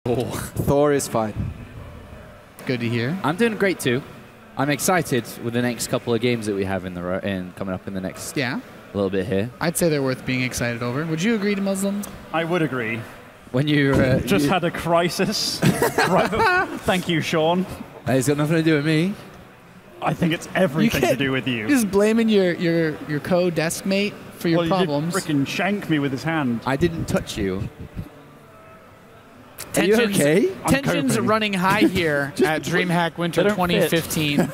Oh. Thor is fine. Good to hear. I'm doing great too. I'm excited with the next couple of games that we have coming up in the next little bit here. I'd say they're worth being excited over. Would you agree to Muslim? I would agree. When you just had a crisis. Thank you, Sean. It's got nothing to do with me. I think it's everything to do with you. Just blaming your co-desk mate for your problems. He did frickin' shank me with his hand. I didn't touch you. Tensions, are you okay? Tensions running high here at DreamHack Winter 2015.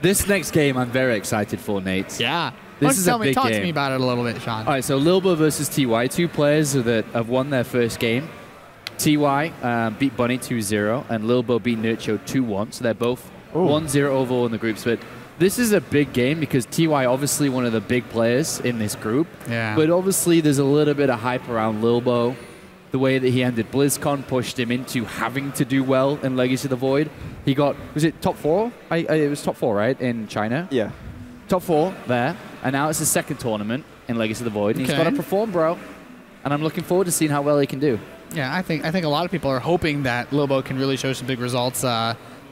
This next game I'm very excited for, Nate. Yeah. This is a big game. Talk to me about it a little bit, Sean. All right, so Lilbow versus TY, two players that have won their first game. TY beat Bunny 2-0, and Lilbow beat Nurcho 2-1, so they're both 1-0 overall in the groups. But this is a big game because TY obviously one of the big players in this group. Yeah. But obviously there's a little bit of hype around Lilbow. The way that he ended BlizzCon pushed him into having to do well in Legacy of the Void. He got, was it top 4? It was top 4, right, in China? Yeah. Top 4 there, and now it's his second tournament in Legacy of the Void, and he's got to perform, bro. And I'm looking forward to seeing how well he can do. Yeah, I think a lot of people are hoping that Lilbow can really show some big results.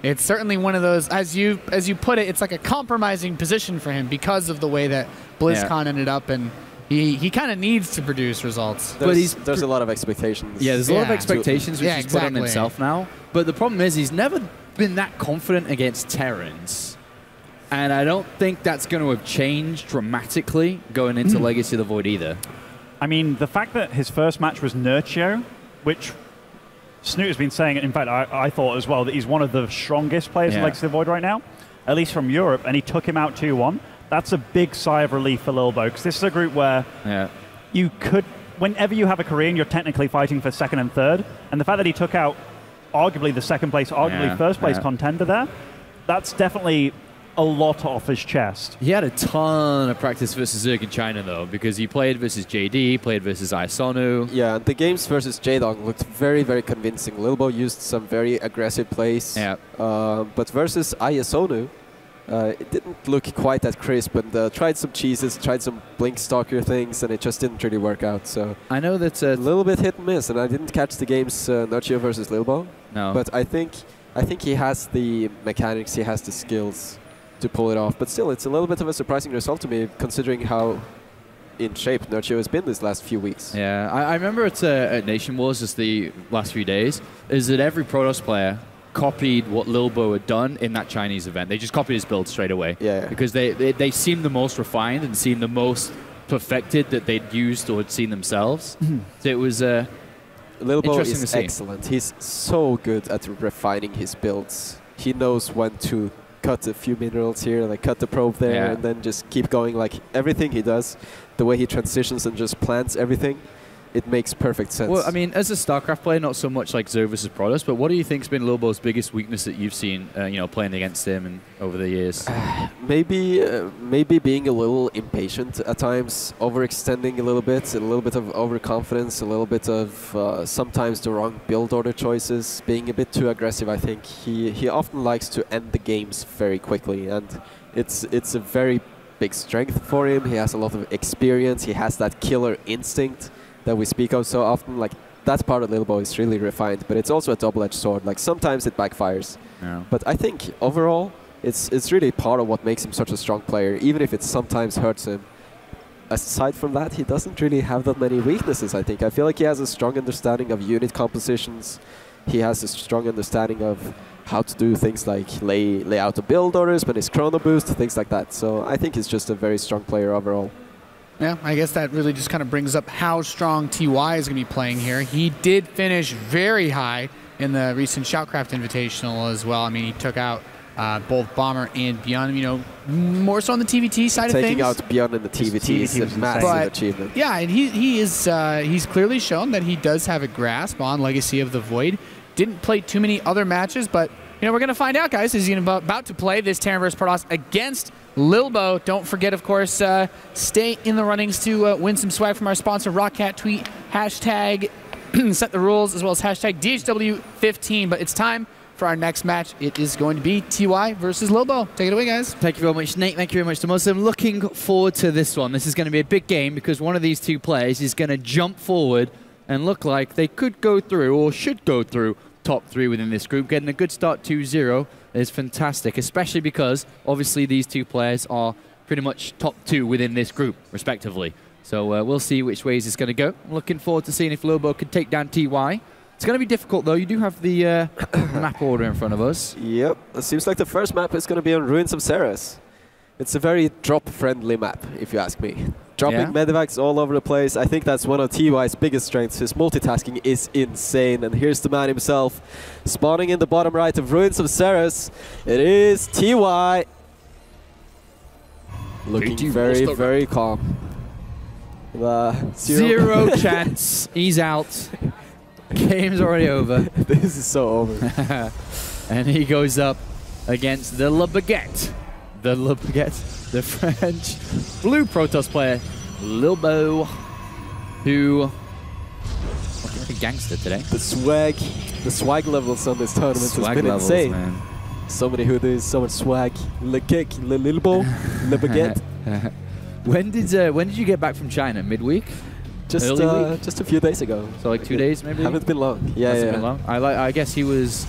It's certainly one of those, as you put it, it's like a compromising position for him because of the way that BlizzCon ended up, and he kind of needs to produce results. There's a lot of expectations. Yeah, there's a lot of expectations which he's put on himself now. But the problem is he's never been that confident against Terrans. And I don't think that's going to have changed dramatically going into Legacy of the Void either. I mean, the fact that his first match was Nurcho, which Snoot has been saying, in fact, I thought as well, that he's one of the strongest players in Legacy of the Void right now, at least from Europe, and he took him out 2-1. That's a big sigh of relief for Lilbow, because this is a group where you could, whenever you have a Korean, you're technically fighting for second and third, and the fact that he took out arguably the second place, arguably first place contender there, that's definitely a lot off his chest. He had a ton of practice versus Zerg in China, though, because he played versus JD, played versus Isonu. Yeah, the games versus J-Dog looked very, very convincing. Lilbow used some very aggressive plays. Yeah. But versus Isonu, it didn't look quite that crisp, and tried some cheeses, tried some Blink Stalker things, and it just didn't really work out. So I know that's a little bit hit and miss, and I didn't catch the games Nurcho versus Lilbow. No. But I think he has the mechanics, he has the skills to pull it off. But still, it's a little bit of a surprising result to me, considering how in shape Nurcho has been this last few weeks. Yeah, I remember at Nation Wars just the last few days, is that every Protoss player copied what Lilbow had done in that Chinese event. They just copied his build straight away. Yeah. Because they seemed the most refined and seemed the most perfected that they'd used or had seen themselves. So it was Lilbow is excellent. He's so good at refining his builds. He knows when to cut a few minerals here, like cut the probe there, and then just keep going. Like everything he does, the way he transitions and just plants everything, it makes perfect sense. Well, I mean, as a StarCraft player, not so much like Zerg versus Protoss, but what do you think's been Lilbow's biggest weakness that you've seen, playing against him and over the years? Maybe being a little impatient at times, overextending a little bit of overconfidence, a little bit of sometimes the wrong build order choices, being a bit too aggressive. I think he often likes to end the games very quickly, and it's a very big strength for him. He has a lot of experience. He has that killer instinct that we speak of so often. Like that part of Lilbow is really refined, but it's also a double-edged sword. Like sometimes it backfires. Yeah. But I think overall it's really part of what makes him such a strong player, even if it sometimes hurts him. Aside from that, he doesn't really have that many weaknesses, I think. I feel like he has a strong understanding of unit compositions. He has a strong understanding of how to do things like lay out the build orders, but his chrono boost, things like that. So I think he's just a very strong player overall. Yeah, I guess that really just kind of brings up how strong TY is going to be playing here. He did finish very high in the recent StarCraft Invitational as well. I mean, he took out both Bomber and Beyond, more so on the TvT side of things. Taking out Beyond in the TvT is a massive achievement. Yeah, and he's clearly shown that he does have a grasp on Legacy of the Void. Didn't play too many other matches, but we're going to find out, guys. He's about to play this Terran vs. Protoss against Lilbow. Don't forget, of course, stay in the runnings to win some swag from our sponsor, ROCCAT. Tweet hashtag set the rules, as well as hashtag DHW15. But it's time for our next match. It is going to be TY versus Lilbow. Take it away, guys. Thank you very much, Nate. Thank you very much to Muslim. Looking forward to this one. This is going to be a big game because one of these two players is going to jump forward and look like they could go through, or should go through, top 3 within this group. Getting a good start 2-0 is fantastic, especially because obviously these two players are pretty much top 2 within this group, respectively. So we'll see which ways it's going to go. I'm looking forward to seeing if Lilbow can take down TY. It's going to be difficult, though. You do have the map order in front of us. Yep. It seems like the first map is going to be on Ruins of Ceres. It's a very drop-friendly map, if you ask me. Dropping medivacs all over the place. I think that's one of TY's biggest strengths. His multitasking is insane. And here's the man himself, spawning in the bottom right of Ruins of Ceres. It is TY. Looking very, very calm. Zero chance. He's out. Game's already over. This is so over. And he goes up against the Le Baguette. The Le Baguette, the French blue Protoss player, Lilbow, who looking like a gangster today. The swag levels on this tournament has been levels, insane. Man. So many hoodies, so much swag. Le kick, le Lilbow, le Baguette. When did you get back from China? Midweek? Just a few days ago. So like 2 days maybe? Haven't been long. Yeah, Hasn't been long. I guess he was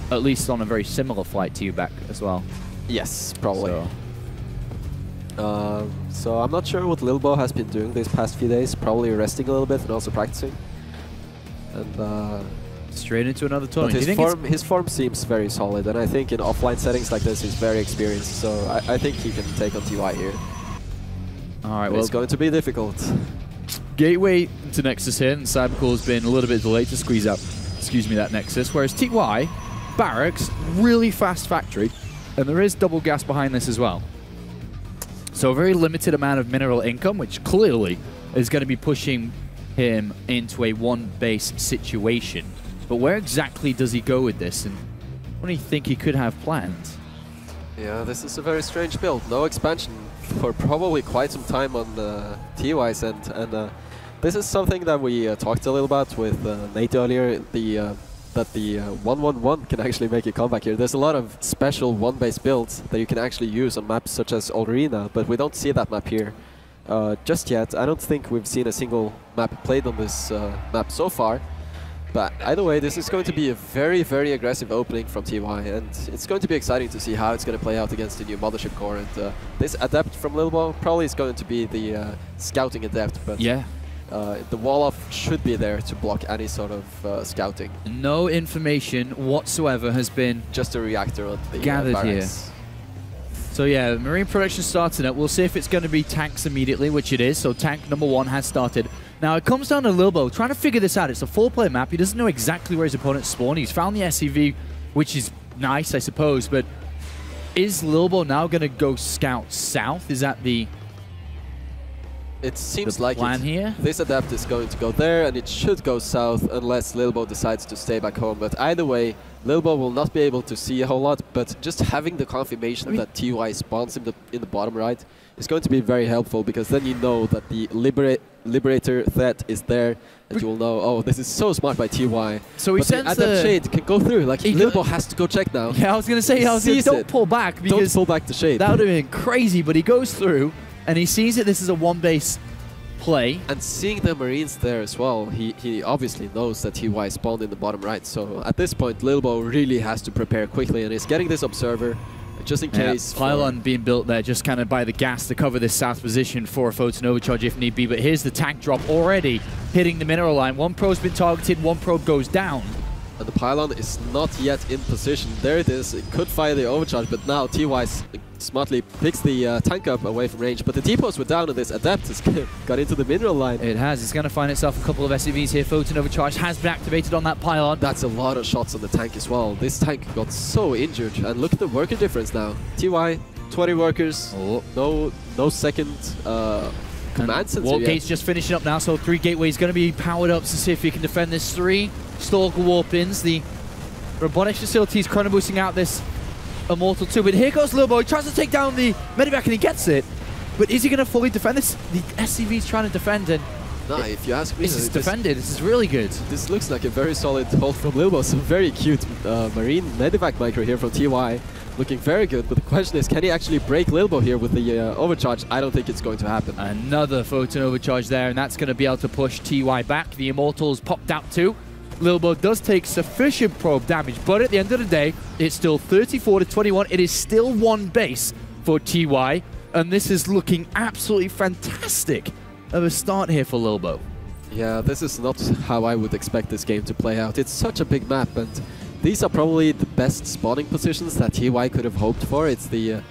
at least on a very similar flight to you back as well. Yes, probably. So I'm not sure what Lilbow has been doing these past few days. Probably resting a little bit and also practicing. And straight into another tournament. But his form seems very solid, and I think in offline settings like this he's very experienced. So I think he can take on TY here. All right, well, it's going to be difficult. Gateway into Nexus here, and Cybercore's been a little bit delayed to squeeze out, that Nexus, whereas TY, Barracks, really fast factory, and there is double gas behind this as well. So a very limited amount of mineral income, which clearly is going to be pushing him into a one-base situation. But where exactly does he go with this, and what do you think he could have planned? Yeah, this is a very strange build. No expansion for probably quite some time on TY's end, and this is something that we talked a little about with Nate earlier, that the 1-1-1 can actually make a comeback here. There's a lot of special one-base builds that you can actually use on maps such as Olrina, but we don't see that map here just yet. I don't think we've seen a single map played on this map so far. But either way, this is going to be a very, very aggressive opening from TY, and it's going to be exciting to see how it's going to play out against the new Mothership Core. And this Adept from Lilbow probably is going to be the scouting Adept, but yeah, the wall-off should be there to block any sort of scouting. No information whatsoever has been just a reactor on the gathered here. So yeah, Marine production starting up. We'll see if it's going to be tanks immediately, which it is. So tank number 1 has started. Now it comes down to Lilbow trying to figure this out. It's a 4-player map. He doesn't know exactly where his opponent's spawned. He's found the SCV, which is nice, I suppose. But is Lilbow now going to go scout south? Is that the It seems like plan here? This Adept is going to go there, and it should go south unless Lilbow decides to stay back home. But either way, Lilbow will not be able to see a whole lot, but just having the confirmation that TY spawns in the bottom right is going to be very helpful, because then you know that the Liberator threat is there, and you will know, oh, this is so smart by TY. So he sends the shade can go through. Like Lilbow has to go check now. Yeah, I was going to say, don't pull back, because don't pull back the shade. That would have been crazy, but he goes through, and he sees that this is a one-base play. And seeing the Marines there as well, he obviously knows that TY spawned in the bottom right. So at this point, Lilbow really has to prepare quickly, and he's getting this Observer just in case. Pylon being built there just kind of by the gas to cover this south position for a photon overcharge if need be. But here's the tank drop already hitting the mineral line. One probe's been targeted, one probe goes down. And the Pylon is not yet in position. There it is. It could fire the overcharge, but now TY smartly picks the tank up away from range. But the depots were down, and this Adept has got into the mineral line. It has. It's going to find itself a couple of SCVs here. Photon overcharge has been activated on that Pylon. That's a lot of shots on the tank as well. This tank got so injured. And look at the worker difference now. TY, 20 workers. Oh. No second command center Warp Gate's just finishing up now, so 3 Gateways going to be powered up to see if he can defend this. 3 Stalker Warp-ins. The robotics facilities chrono boosting out this Immortal 2, but here goes Lilbow. He tries to take down the Medivac and he gets it. But is he going to fully defend this? The SCV's trying to defend, and if you ask me, this is defended. This is really good. This looks like a very solid hold from Lilbow. Some very cute Marine Medivac micro here from TY. Looking very good, but the question is, can he actually break Lilbow here with the overcharge? I don't think it's going to happen. Another photon overcharge there, and that's going to be able to push TY back. The Immortals popped out too. Lilbow does take sufficient probe damage, but at the end of the day, it's still 34 to 21. It is still one base for TY, and this is looking absolutely fantastic of a start here for Lilbow. Yeah, this is not how I would expect this game to play out. It's such a big map, and these are probably the best spawning positions that TY could have hoped for. It's the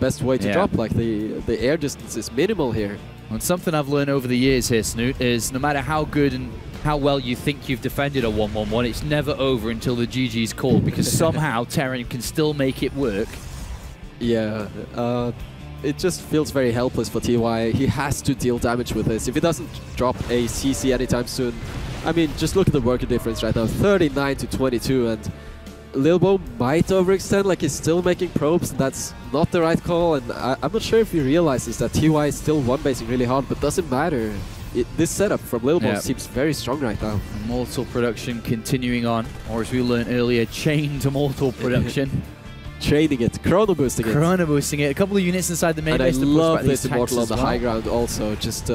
best way to drop. Like the air distance is minimal here. And something I've learned over the years here, Snoot, is no matter how good and how well you think you've defended a 1-1-1, it's never over until the GG's called, because somehow Terran can still make it work. Yeah, it just feels very helpless for TY. He has to deal damage with this. If he doesn't drop a CC anytime soon, I mean, just look at the worker difference right now, 39 to 22, and Lilbow might overextend, like he's still making probes, and that's not the right call, and I'm not sure if he realizes that TY is still one-basing really hard, but doesn't matter. This setup from Lilbow seems very strong right now. Immortal production continuing on, or as we learned earlier, chained Immortal production. Training it, chrono boosting it. Chrono boosting it, a couple of units inside the main base. And I love this Immortal on the high ground also, just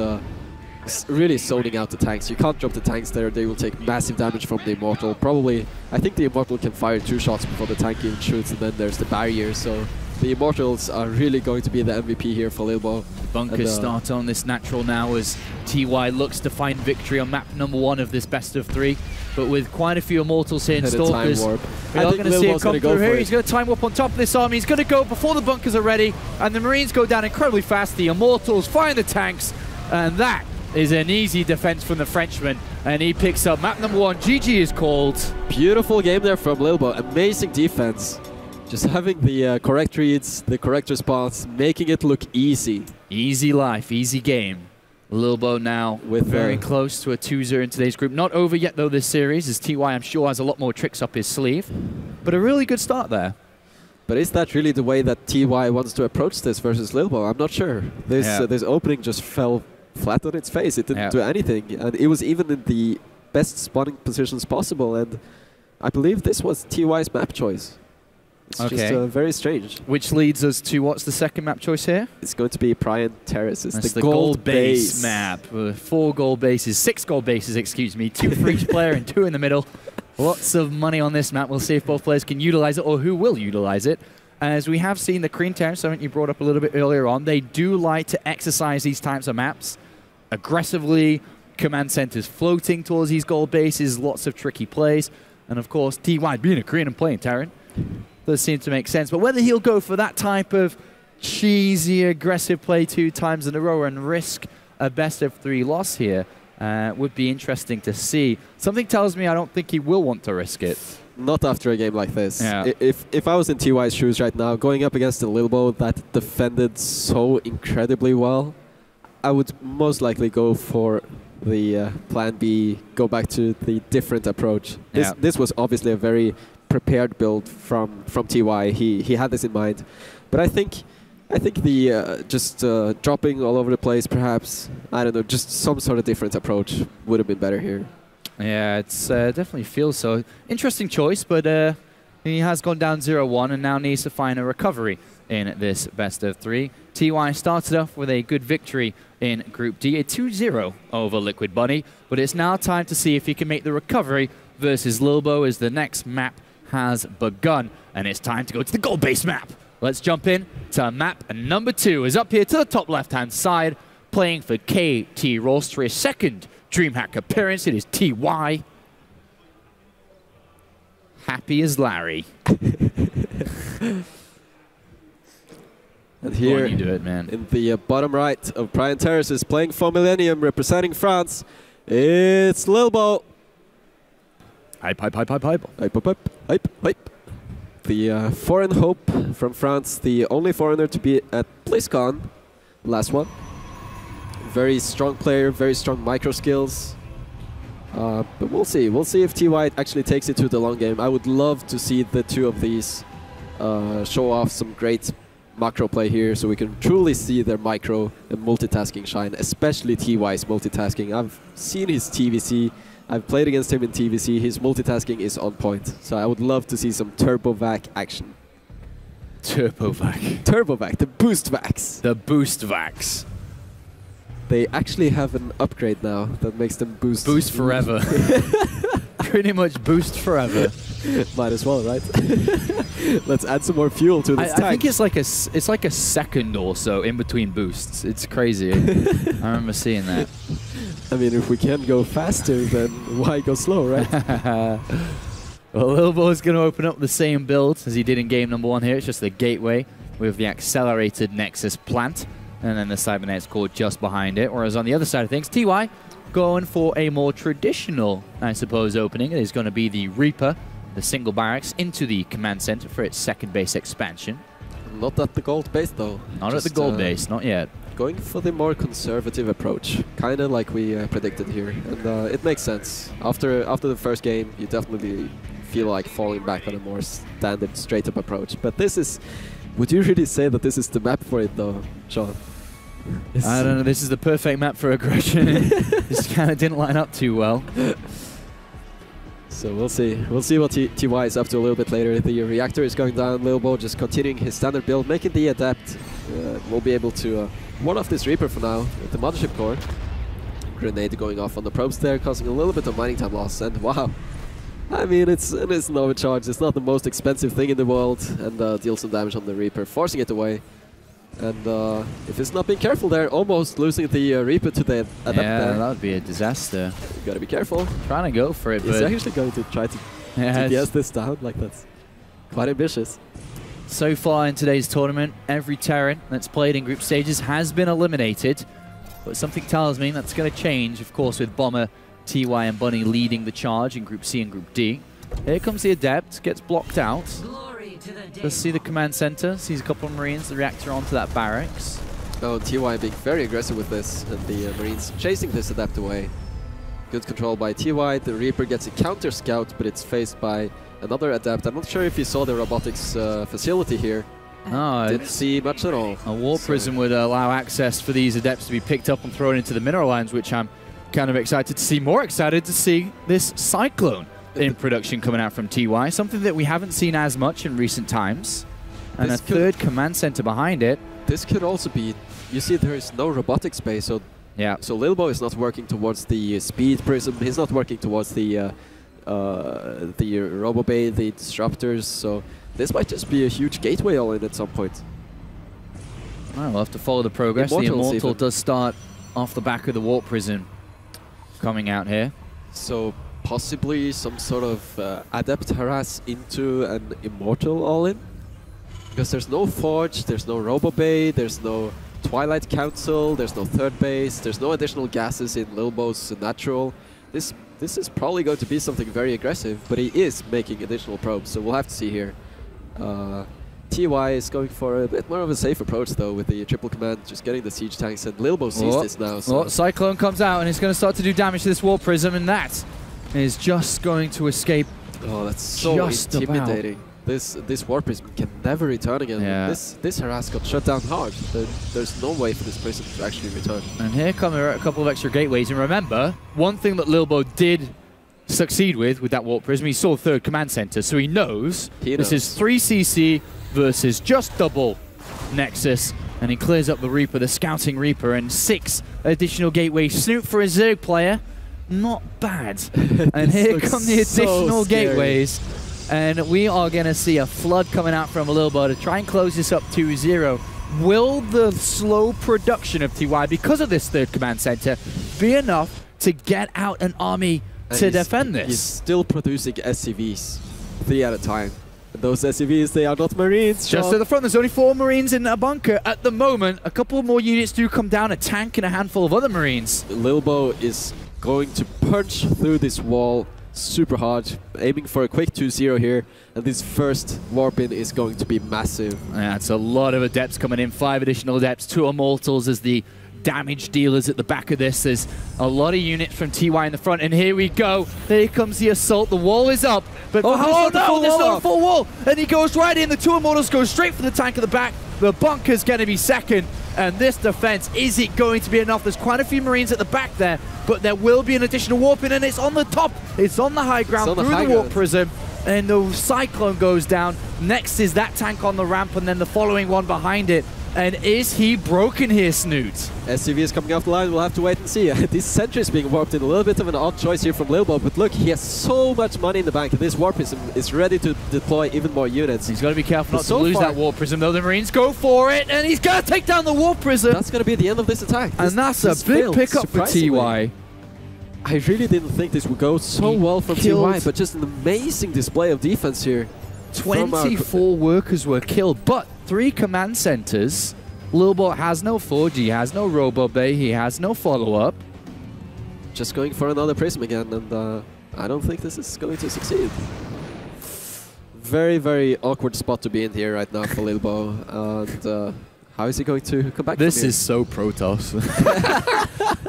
really zoning out the tanks. You can't drop the tanks there, they will take massive damage from the Immortal. Probably, I think the Immortal can fire 2 shots before the tank even shoots, and then there's the barrier, so the Immortals are really going to be the MVP here for Lilbow. Bunkers start on this natural now as TY looks to find victory on map number 1 of this best of 3, but with quite a few Immortals here and Stalkers. We are going to see it come through here. He's going to time warp on top of this army. He's going to go before the bunkers are ready, and the Marines go down incredibly fast. The Immortals find the tanks, and that is an easy defense from the Frenchman, and he picks up map number 1. GG is called. Beautiful game there from Lilbow. Amazing defense. Just having the correct reads, the correct response, making it look easy. Easy life, easy game. Lilbow now with very close to a 2-0 in today's group. Not over yet though this series, as TY I'm sure has a lot more tricks up his sleeve. But a really good start there. But is that really the way that TY wants to approach this versus Lilbow? I'm not sure. This opening just fell flat on its face. It didn't do anything. And it was even in the best spawning positions possible. And I believe this was TY's map choice. It's just very strange. Which leads us to, what's the second map choice here? It's going to be Prime Terrace. It's the gold base map. 4 gold bases, 6 gold bases, excuse me. 2 for each player and 2 in the middle. Lots of money on this map. We'll see if both players can utilize it or who will utilize it. As we have seen the Korean Terrans, something you brought up a little bit earlier on, they do like to exercise these types of maps aggressively. Command centers floating towards these gold bases, lots of tricky plays. And of course, TY being a Korean and playing Terran does seem to make sense. But whether he'll go for that type of cheesy, aggressive play 2 times in a row and risk a best of 3 loss here would be interesting to see. Something tells me I don't think he will want to risk it. Not after a game like this. Yeah. If I was in TY's shoes right now, going up against the Lilbow that defended so incredibly well, I would most likely go for the plan B, go back to the different approach. This was obviously a very prepared build from TY. He had this in mind, but I think the just dropping all over the place, perhaps, I don't know, just some sort of different approach would have been better here. Yeah, it's definitely feels so. Interesting choice, but he has gone down 0-1 and now needs to find a recovery in this best of 3. TY started off with a good victory in Group D, a 2-0 over Liquid Bunny, but it's now time to see if he can make the recovery versus Lilbow as the next map has begun, and it's time to go to the gold base map. Let's jump in to map number 2. Is up here to the top left-hand side, playing for KT Rolls for his second DreamHack appearance. It is TY. Happy as Larry. And here, you do it, man. In the bottom right of Prime Terraces, playing for Millennium, representing France, it's Lilbow. Hype, hype, hype, hype, hype. Hype, hype, hype, hype, hype. The foreign hope from France, the only foreigner to be at BlizzCon, last one. Very strong player, very strong micro skills. But we'll see. We'll see if TY actually takes it to the long game. I would love to see the 2 of these show off some great macro play here, so we can truly see their micro and multitasking shine, especially TY's multitasking. I've seen his TVC. I've played against him in TvC. His multitasking is on point. So I would love to see some turbo vac action. Turbovac. Turbovac, the boost vacs. The boost vacs. They actually have an upgrade now that makes them boost. Boost forever. Pretty much boost forever. Might as well, right? Let's add some more fuel to this tank. I think it's like a second or so in between boosts. It's crazy. I remember seeing that. I mean, if we can go faster, then why go slow, right? Well, Lilbow is going to open up the same build as he did in game number 1 here. It's just the gateway with the accelerated Nexus plant, and then the Cybernetics core just behind it. Whereas on the other side of things, TY going for a more traditional, I suppose, opening. It is going to be the Reaper, the single barracks, into the command center for its second base expansion. Not at the gold base, though. Not at the gold base, not yet. Going for the more conservative approach, kind of like we predicted here. And it makes sense. After the first game, you definitely feel like falling back on a more standard, straight-up approach. But this is... Would you really say that this is the map for it, though, Sean? I don't know. This is the perfect map for aggression. This kind of didn't line up too well. So we'll see. We'll see what TY is up to a little bit later. The reactor is going down. Lilbow just continuing his standard build, making the adapt. We'll be able to ward off this Reaper for now with the mothership core. Grenade going off on the probes there, causing a little bit of mining time loss. And wow, I mean, it's an overcharge. It's not the most expensive thing in the world, and deals some damage on the Reaper, forcing it away. And if it's not being careful there, almost losing the Reaper to the adapt there. That would be a disaster. You gotta be careful. Trying to go for it, He's but actually going to try to TPS this down. Like, that's quite ambitious. So far in today's tournament, every Terran that's played in group stages has been eliminated. But something tells me that's going to change, of course, with Bomber, TY, and Bunny leading the charge in Group C and Group D. Here comes the Adept, gets blocked out. Let's see the command center, sees a couple of Marines, the reactor onto that barracks. Oh, TY being very aggressive with this, and the Marines chasing this Adept away. Good control by TY. The Reaper gets a counter scout, but it's faced by another Adept. I'm not sure if you saw the robotics facility here. No, didn't see much at all. A Warp Prism would allow access for these Adepts to be picked up and thrown into the mineral lines, which I'm kind of excited to see. More excited to see this Cyclone in production coming out from TY, something that we haven't seen as much in recent times. And a third command center behind it. This could also be, you see there is no robotic space, so yeah. So Lilbow is not working towards the speed prism, he's not working towards the Robobay, the disruptors, so this might just be a huge gateway all-in at some point. All right, we'll have to follow the progress. The Immortal does start off the back of the Warp Prism coming out here. So possibly some sort of Adept harass into an Immortal all-in? Because there's no Forge, there's no Robobay, there's no Twilight Council, there's no third base, there's no additional gases in Lilbow's natural. This is probably going to be something very aggressive, but he is making additional probes, so we'll have to see here. TY is going for a bit more of a safe approach though with the triple command, just getting the siege tanks, and Lilbow sees this now. So. Cyclone comes out and it's going to start to do damage to this Warp Prism, and that is just going to escape. Oh, that's so intimidating. About. This Warp Prism can never return again. Yeah. This harass got shut down hard. There's no way for this Prism to actually return. And here come a couple of extra gateways. And remember, one thing that Lilbow did succeed with that Warp Prism, he saw third command center, so he knows this is 3cc versus just double Nexus. And he clears up the Reaper, the Scouting Reaper, and 6 additional gateways. Snoop for a Zerg player, not bad. And here come the additional gateways. And we are going to see a flood coming out from Lilbow to try and close this up 2-0. Will the slow production of TY, because of this third command center, be enough to get out an army to defend this? He's still producing SCVs, 3 at a time. And those SCVs, they are not Marines. Just at the front, there's only 4 Marines in a bunker at the moment. A couple more units do come down, a tank and a handful of other Marines. Lilbow is going to punch through this wall super hard, aiming for a quick 2-0 here, and this first warp-in is going to be massive. Yeah, it's a lot of Adepts coming in, 5 additional Adepts, 2 Immortals as the damage dealers at the back of this. There's a lot of units from TY in the front, and here we go. There comes the assault, the wall is up, but there's not a full wall, and he goes right in, the 2 Immortals go straight for the tank at the back, the bunker's going to be second, and this defense, is it going to be enough? There's quite a few Marines at the back there, but there will be an additional warp in, and it's on the top, it's on the high ground through the Warp Prism. and the Cyclone goes down. Next is that tank on the ramp, and then the following one behind it. And is he broken here, Snoot? SCV is coming off the line, we'll have to wait and see. This sentry is being warped in, a little bit of an odd choice here from Lilbow, but look, he has so much money in the bank, and this Warp Prism is ready to deploy even more units. He's got to be careful not to lose that Warp Prism, though. The Marines go for it, and he's going to take down the Warp Prism. That's going to be the end of this attack. And that's a big pickup for TY. I really didn't think this would go so well from TY, but just an amazing display of defense here. 24 workers were killed, but 3 command centers. Lilbow has no forge, he has no robo bay, he has no follow-up. Just going for another prism again, and I don't think this is going to succeed. Very, very awkward spot to be in here right now for Lilbow. And how is he going to come back This from is so Protoss.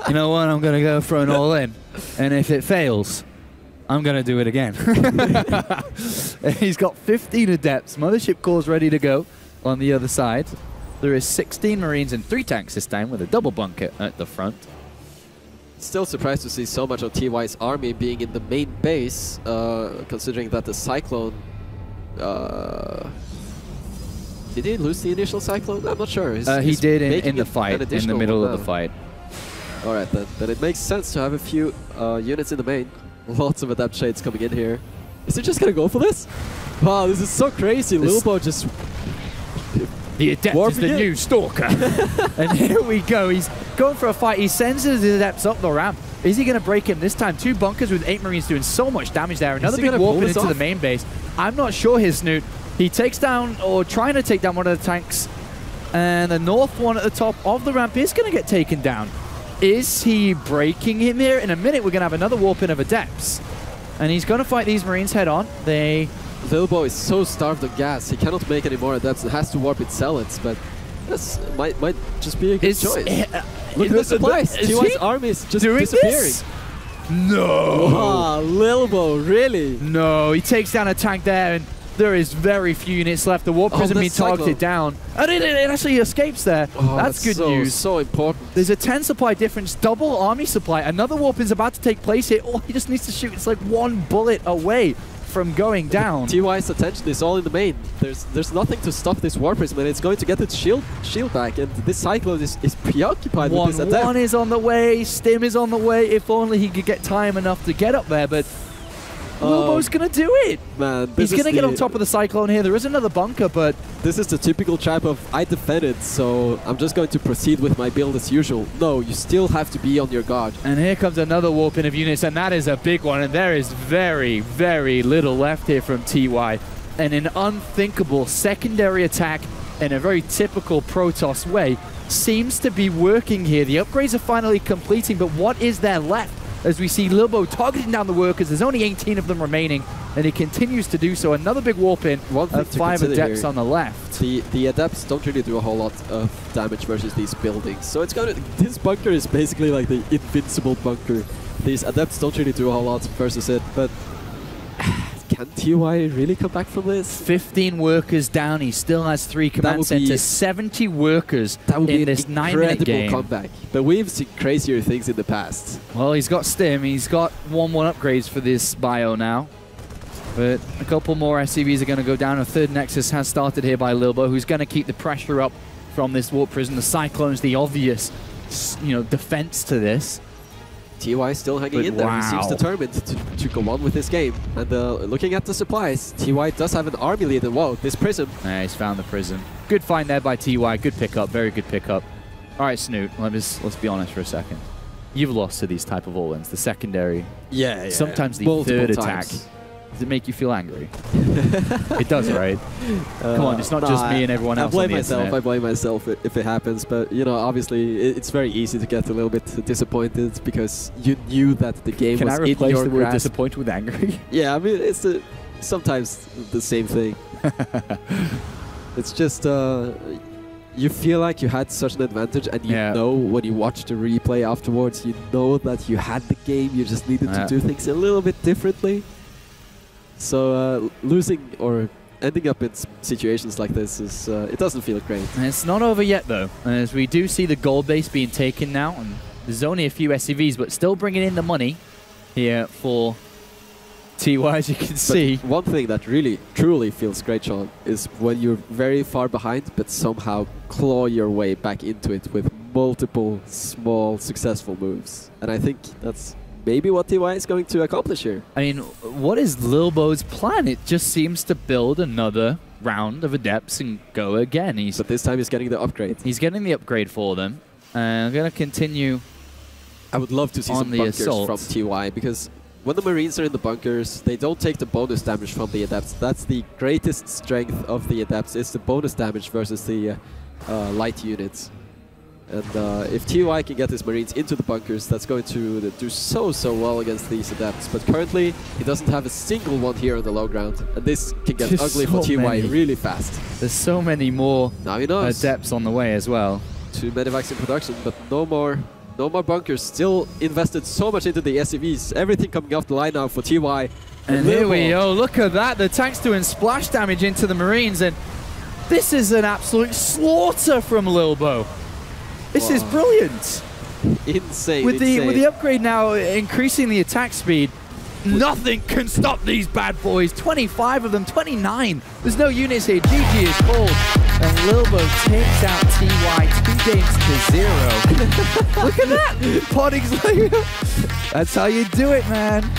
You know what, I'm going to go for an all-in. And if it fails, I'm going to do it again. He's got 15 adepts. Mothership Core's ready to go on the other side. There is 16 Marines and 3 tanks this time with a double bunker at the front. Still surprised to see so much of TY's army being in the main base, considering that the Cyclone... did he lose the initial Cyclone? I'm not sure. He did in the fight, in the middle of the fight. Alright then it makes sense to have a few units in the main. Lots of Adept Shades coming in here. Is he just gonna go for this? Wow, this is so crazy. Lilbow just... The Adept is the new Stalker. And here we go. He's going for a fight. He sends his Adepts up the ramp. Is he going to break him this time? 2 bunkers with 8 Marines doing so much damage there. Another big warp into the main base. I'm not sure here, Snoot. He takes down, or trying to take down one of the tanks. And the north one at the top of the ramp is going to get taken down. Is he breaking him here? In a minute, we're going to have another warp in of Adepts. And he's going to fight these Marines head on. Lilbow is so starved of gas, he cannot make any more Adepts. It has to warp its zealots, but this might just be a good choice. Look at the supplies. TY's army is just disappearing. No! Wow, Lilbow, really? No, he takes down a tank there, and there is very few units left. The Warp Prism being targeted down. And it actually escapes there. Oh, that's good news. So important. There's a 10 supply difference, double army supply. Another Warp is about to take place here. All he just needs to shoot. It's like 1 bullet away from going down. TY's attention is all in the main. There's nothing to stop this Warp Prism, and it's going to get its shield back, and this Cyclone is preoccupied with this attack. 1-1 is on the way, Stim is on the way. If only he could get time enough to get up there, but Lilbow's going to do it. Man, he's going to get on top of the Cyclone here. There is another bunker, but... This is the typical trap of, I defended, so I'm just going to proceed with my build as usual. No, you still have to be on your guard. And here comes another warping of units, and that is a big one. And there is very, very little left here from TY. And an unthinkable secondary attack in a very typical Protoss way seems to be working here. The upgrades are finally completing, but what is there left? As we see Lilbow targeting down the workers, there's only 18 of them remaining, and he continues to do so. Another big warp in of 5 Adepts on the left. The Adepts don't really do a whole lot of damage versus these buildings, so it's gonna. This bunker is basically like the invincible bunker. These Adepts don't really do a whole lot versus it, but can TY really come back from this? 15 workers down. He still has 3 command centers. 70 workers in this 9-minute game. Comeback. But we've seen crazier things in the past. Well, he's got Stim. He's got 1-1 upgrades for this bio now. But a couple more SCVs are going to go down. A 3rd Nexus has started here by Lilbow, who's going to keep the pressure up from this Warp Prism. The Cyclone's the obvious, defense to this. TY still hanging in there. He seems determined to go on with this game. And looking at the supplies, TY does have an army lead. And whoa, this Prism. Yeah, he's found the Prism. Good find there by TY. Good pickup. Very good pickup. All right, Snoot, let's be honest for a second. You've lost to these type of all-ins. The secondary. Yeah. Sometimes the 3rd attack. Does it make you feel angry? It does, right? Come on, it's not just me and everyone else on the internet. I blame myself if it happens, but obviously it's very easy to get a little bit disappointed because you knew that the game was in your grasp. Can I replace the word disappointed with angry? Yeah, I mean it's sometimes the same thing. It's just you feel like you had such an advantage, and you know when you watch the replay afterwards, you know that you had the game. You just needed to do things a little bit differently. So losing or ending up in situations like this is it doesn't feel great. And it's not over yet though, as we do see the gold base being taken now, and there's only a few SCVs, but still bringing in the money here for TY, as you can see. One thing that really, truly feels great, Sean, is when you're very far behind, but somehow claw your way back into it with multiple small, successful moves. And I think that's maybe what TY is going to accomplish here. I mean, what is Lilbow's plan? It just seems to build another round of Adepts and go again. But this time he's getting the upgrade. He's getting the upgrade for them. I'm going to continue. I would love to see some bunkers from TY, because when the Marines are in the bunkers, they don't take the bonus damage from the Adepts. That's the greatest strength of the Adepts, is the bonus damage versus the light units. And if TY can get his Marines into the bunkers, that's going to do so well against these Adepts. But currently, he doesn't have a single one here on the low ground. And this can get ugly for TY really fast. There's so many more Adepts on the way as well. 2 medevacs in production, but no more bunkers. Still invested so much into the SCVs. Everything coming off the line now for TY. And here we go. Look at that. The tank's doing splash damage into the Marines. And this is an absolute slaughter from Lilbow. This is brilliant. Insane. With the upgrade now increasing the attack speed, nothing can stop these bad boys. 25 of them, 29. There's no units here. GG is called. And Lilbow takes out TY 2 games to 0. Look at that. Podding's like, that's how you do it, man.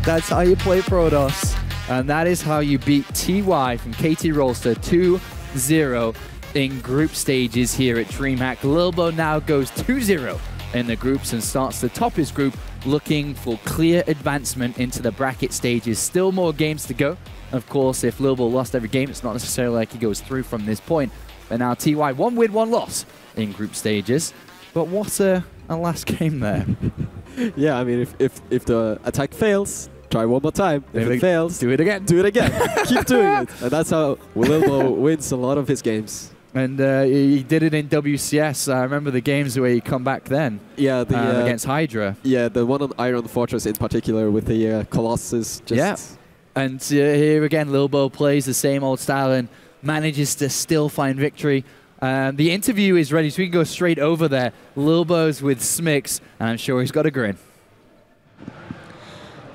That's how you play Protoss. And that is how you beat TY from KT Rolster 2-0 in group stages here at DreamHack. Lilbow now goes 2-0 in the groups and starts to top his group, looking for clear advancement into the bracket stages. Still more games to go. Of course, if Lilbow lost every game, it's not necessarily like he goes through from this point. But now TY, 1 win, 1 loss in group stages. But what a last game there. Yeah, I mean, if the attack fails, try one more time. If it fails, do it again. Do it again. Keep doing it. And that's how Lilbow wins a lot of his games. And he did it in WCS. I remember the games where he come back then. Yeah, against Hydra. Yeah, the one on Iron Fortress in particular with the Colossus. Yeah. And here again, Lilbow plays the same old style and manages to still find victory. The interview is ready, so we can go straight over there. Lilbow's with Smix, and I'm sure he's got a grin.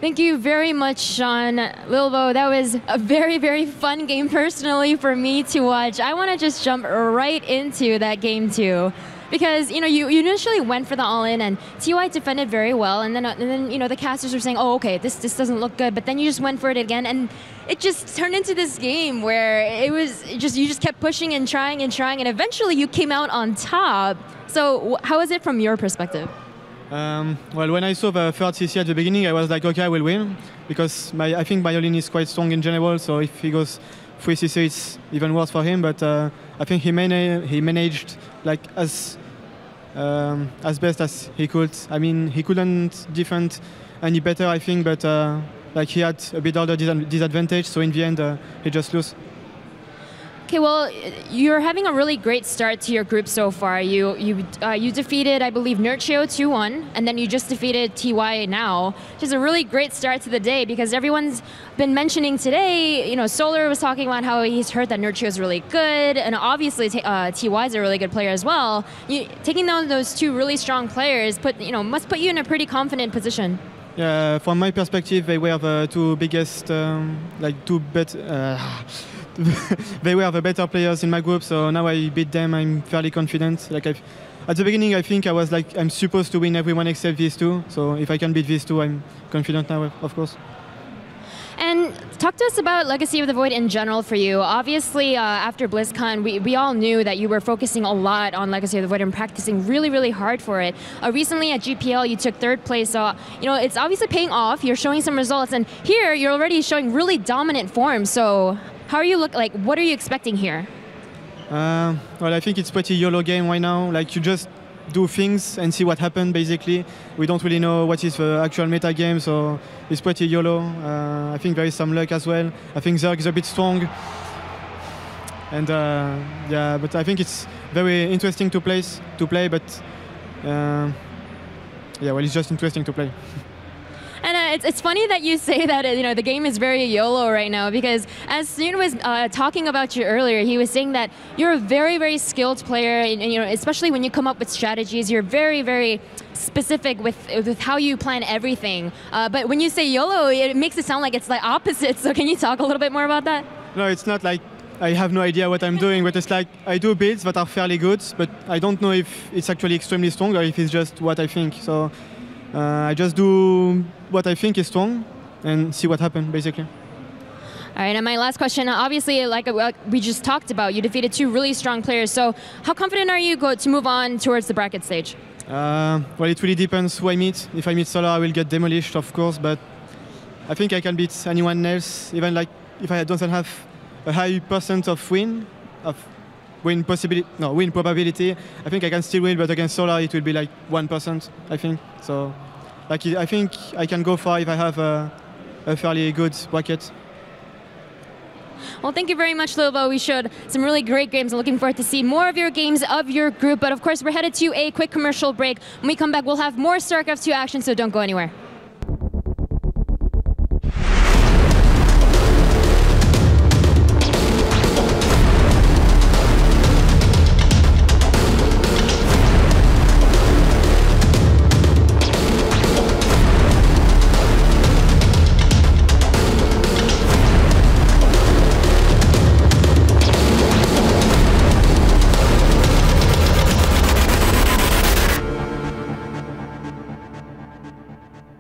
Thank you very much, Sean. Lilbow, that was a very, very fun game personally for me to watch. I want to just jump right into that game too. Because, you know, you initially went for the all-in and TY defended very well, and then you know, the casters were saying, oh, okay, this doesn't look good, but then you just went for it again, and it just turned into this game where it was just, you just kept pushing and trying, and eventually you came out on top. So how is it from your perspective? Well, when I saw the third CC at the beginning, I was like, okay, I will win, because I think my all-in is quite strong in general, so if he goes 3 CC, it's even worse for him, but I think he managed like as best as he could. I mean, he couldn't defend any better, I think, but like he had a bit older disadvantage, so in the end, he just lost. Okay, well, you're having a really great start to your group so far. You defeated, I believe, Nurtio 2-1, and then you just defeated TY now. Which is a really great start to the day, because everyone's been mentioning today, you know, Solar was talking about how he's heard that Nurtio is really good, and obviously TY is a really good player as well. Taking down those 2 really strong players must put you in a pretty confident position. Yeah, from my perspective, they were the 2 biggest, they were the better players in my group, so now I beat them, I'm fairly confident. Like at the beginning, I think I was like, I'm supposed to win everyone except these 2, so if I can beat these 2, I'm confident now, of course. And talk to us about Legacy of the Void in general for you. Obviously, after BlizzCon, we all knew that you were focusing a lot on Legacy of the Void and practicing really, really hard for it. Recently at GPL, you took 3rd place, so you know it's obviously paying off. You're showing some results, and here you're already showing really dominant form. So how are you what are you expecting here? Well, I think it's pretty YOLO game right now. Like, you just do things and see what happens, basically. We don't really know what is the actual meta game, so it's pretty YOLO. I think there is some luck as well. I think Zerg is a bit strong. And yeah, but I think it's very interesting to play, but yeah, well, it's just interesting to play. And it's funny that you say that the game is very YOLO right now, because as Snoot was talking about you earlier, he was saying that you're a very, very skilled player, and especially when you come up with strategies, you're very, very specific with how you plan everything. But when you say YOLO, it makes it sound like it's like opposite. So can you talk a little bit more about that? No, it's not like I have no idea what I'm doing, but it's like I do builds that are fairly good, but I don't know if it's actually extremely strong or if it's just what I think. So I just do what I think is strong and see what happens, basically. All right, and my last question, obviously, like we just talked about, you defeated 2 really strong players. So how confident are you to move on towards the bracket stage? Well, it really depends who I meet. If I meet Solar, I will get demolished, of course, but I think I can beat anyone else, even like if I don't have a high % of win probability. I think I can still win, but against Solar it will be like 1%, I think. So like I think I can go far if I have a fairly good bracket. Well, thank you very much, Lilbow. We showed some really great games. I'm looking forward to see more of your games of your group. But of course, we're headed to a quick commercial break. When we come back, we'll have more StarCraft 2 action, so don't go anywhere.